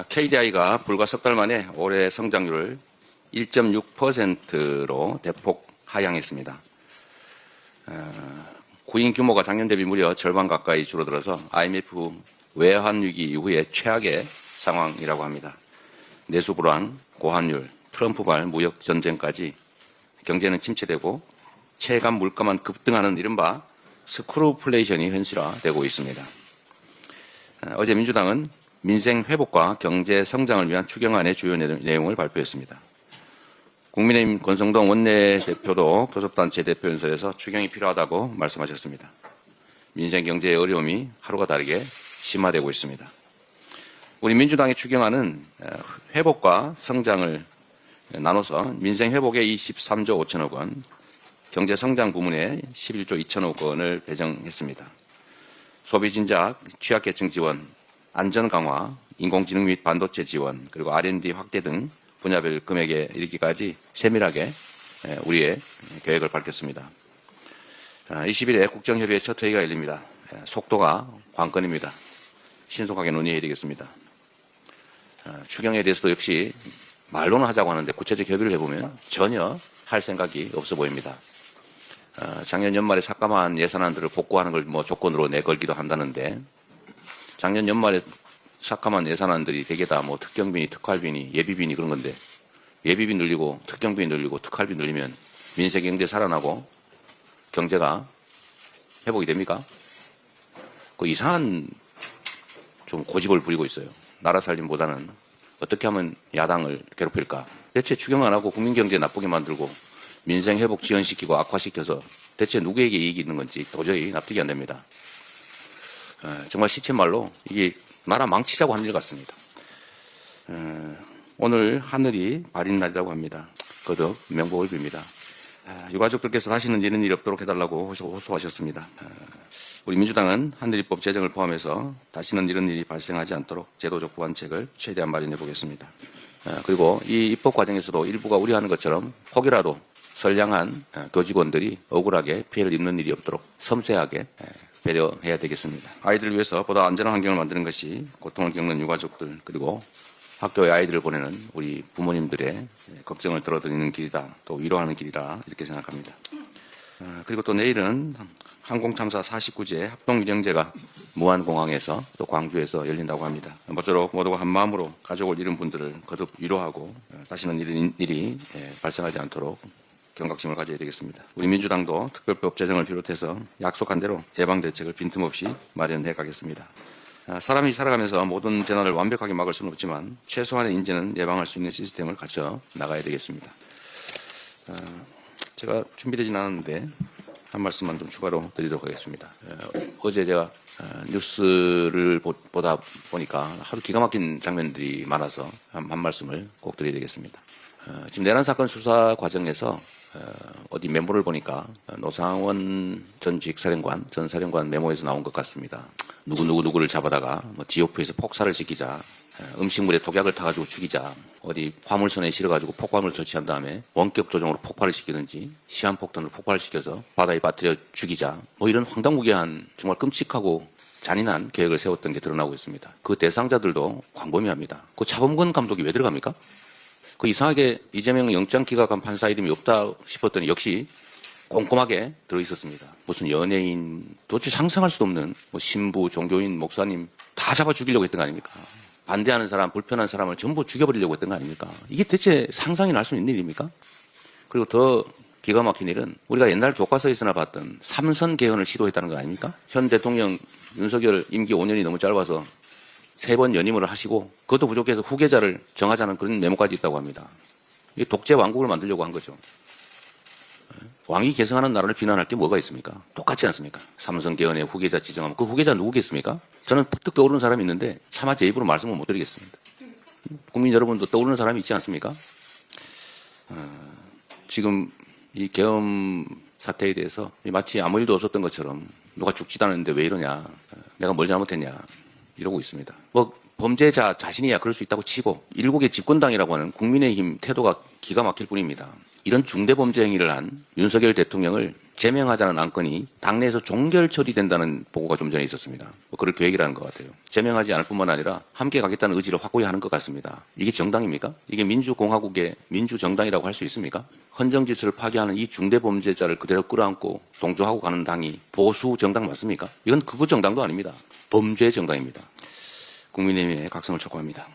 KDI가 불과 석 달 만에 올해 성장률을 1.6%로 대폭 하향했습니다. 구인 규모가 작년 대비 무려 절반 가까이 줄어들어서 IMF 외환위기 이후에 최악의 상황이라고 합니다. 내수 불안, 고환율, 트럼프발 무역 전쟁까지 경제는 침체되고 체감 물가만 급등하는 이른바 스크루플레이션이 현실화되고 있습니다. 어제 민주당은 민생 회복과 경제 성장을 위한 추경안의 주요 내용을 발표했습니다. 국민의힘 권성동 원내대표도 교섭단체 대표연설에서 추경이 필요하다고 말씀하셨습니다. 민생 경제의 어려움이 하루가 다르게 심화되고 있습니다. 우리 민주당의 추경안은 회복과 성장을 나눠서 민생 회복에 23조 5천억 원, 경제 성장 부문에 11조 2천억 원을 배정했습니다. 소비 진작, 취약계층 지원, 안전 강화, 인공지능 및 반도체 지원, 그리고 R&D 확대 등 분야별 금액에 이르기까지 세밀하게 우리의 계획을 밝혔습니다. 20일에 국정협의회 첫 회의가 열립니다. 속도가 관건입니다. 신속하게 논의해야 되겠습니다. 추경에 대해서도 역시 말로는 하자고 하는데 구체적 협의를 해보면 전혀 할 생각이 없어 보입니다. 작년 연말에 삭감한 예산안들을 복구하는 걸 조건으로 내걸기도 한다는데 작년 연말에 삭감한 예산안들이 대개 다 특경비니 특활비니 예비비니 그런 건데 예비비 늘리고 특경비 늘리고 특활비 늘리면 민생 경제 살아나고 경제가 회복이 됩니까? 그 이상한 좀 고집을 부리고 있어요. 나라 살림보다는 어떻게 하면 야당을 괴롭힐까? 대체 추경 안 하고 국민 경제 나쁘게 만들고 민생 회복 지연시키고 악화시켜서 대체 누구에게 이익이 있는 건지 도저히 납득이 안 됩니다. 정말 시쳇말로 이게 나라 망치자고 하는 일 같습니다. 오늘 하늘이 바린 날이라고 합니다. 거듭 명복을 빕니다. 유가족들께서 다시는 이런 일이 없도록 해달라고 호소하셨습니다. 우리 민주당은 하늘이법 제정을 포함해서 다시는 이런 일이 발생하지 않도록 제도적 보완책을 최대한 마련해 보겠습니다. 그리고 이 입법 과정에서도 일부가 우려하는 것처럼 혹이라도 선량한 교직원들이 억울하게 피해를 입는 일이 없도록 섬세하게 배려해야 되겠습니다. 아이들을 위해서 보다 안전한 환경을 만드는 것이 고통을 겪는 유가족들 그리고 학교에 아이들을 보내는 우리 부모님들의 걱정을 덜어드리는 길이다. 또 위로하는 길이다. 이렇게 생각합니다. 그리고 또 내일은 항공참사 49제 합동위령제가 무안공항에서 또 광주에서 열린다고 합니다. 모쪼록 모두가 한마음으로 가족을 잃은 분들을 거듭 위로하고 다시는 이런 일이 발생하지 않도록 경각심을 가져야 되겠습니다. 우리 민주당도 특별법 제정을 비롯해서 약속한 대로 예방대책을 빈틈없이 마련해 가겠습니다. 사람이 살아가면서 모든 재난을 완벽하게 막을 수는 없지만 최소한의 인재는 예방할 수 있는 시스템을 갖춰 나가야 되겠습니다. 제가 준비되진 않았는데 한 말씀만 좀 추가로 드리도록 하겠습니다. 어제 제가 뉴스를 보다 보니까 하도 기가 막힌 장면들이 많아서 한 말씀을 꼭 드려야 되겠습니다. 지금 내란 사건 수사 과정에서 어디 메모를 보니까 노상원 전 지휘사령관, 전 사령관 메모에서 나온 것 같습니다. 누구를 잡아다가 지옥표에서 폭사를 시키자, 음식물에 독약을 타가지고 죽이자, 어디 화물선에 실어가지고 폭발물을 설치한 다음에 원격 조종으로 폭발을 시키든지 시한폭탄으로 폭발을 시켜서 바다에 빠뜨려 죽이자, 이런 황당무계한 정말 끔찍하고 잔인한 계획을 세웠던 게 드러나고 있습니다. 그 대상자들도 광범위합니다. 그 차범근 감독이 왜 들어갑니까? 그 이상하게 이재명 영장 기각한 판사 이름이 없다 싶었더니 역시 꼼꼼하게 들어있었습니다. 무슨 연예인, 도대체 상상할 수도 없는 신부, 종교인, 목사님 다 잡아 죽이려고 했던 거 아닙니까? 반대하는 사람, 불편한 사람을 전부 죽여버리려고 했던 거 아닙니까? 이게 대체 상상이 날 수 있는 일입니까? 그리고 더 기가 막힌 일은 우리가 옛날 교과서에서나 봤던 삼선 개헌을 시도했다는 거 아닙니까? 현 대통령 윤석열 임기 5년이 너무 짧아서 3번 연임을 하시고 그것도 부족해서 후계자를 정하자는 그런 메모까지 있다고 합니다. 이게 독재 왕국을 만들려고 한 거죠. 왕이 계승하는 나라를 비난할 게 뭐가 있습니까? 똑같지 않습니까? 삼선 개헌의 후계자 지정하면 그 후계자 누구겠습니까? 저는 퍼뜩 떠오르는 사람이 있는데 차마 제 입으로 말씀을 못 드리겠습니다. 국민 여러분도 떠오르는 사람이 있지 않습니까? 지금 이 계엄 사태에 대해서 마치 아무 일도 없었던 것처럼 누가 죽지도 않았는데 왜 이러냐, 내가 뭘 잘못했냐 이러고 있습니다. 범죄자 자신이야 그럴 수 있다고 치고 일국의 집권당이라고 하는 국민의힘 태도가 기가 막힐 뿐입니다. 이런 중대범죄 행위를 한 윤석열 대통령을 제명하자는 안건이 당내에서 종결 처리된다는 보고가 좀 전에 있었습니다. 뭐 그럴 계획이라는 것 같아요. 제명하지 않을 뿐만 아니라 함께 가겠다는 의지를 확고히 하는 것 같습니다. 이게 정당입니까? 이게 민주공화국의 민주정당이라고 할 수 있습니까? 헌정질서를 파괴하는 이 중대범죄자를 그대로 끌어안고 동조하고 가는 당이 보수 정당 맞습니까? 이건 극우 정당도 아닙니다. 범죄 정당입니다. 국민의힘의 각성을 촉구합니다.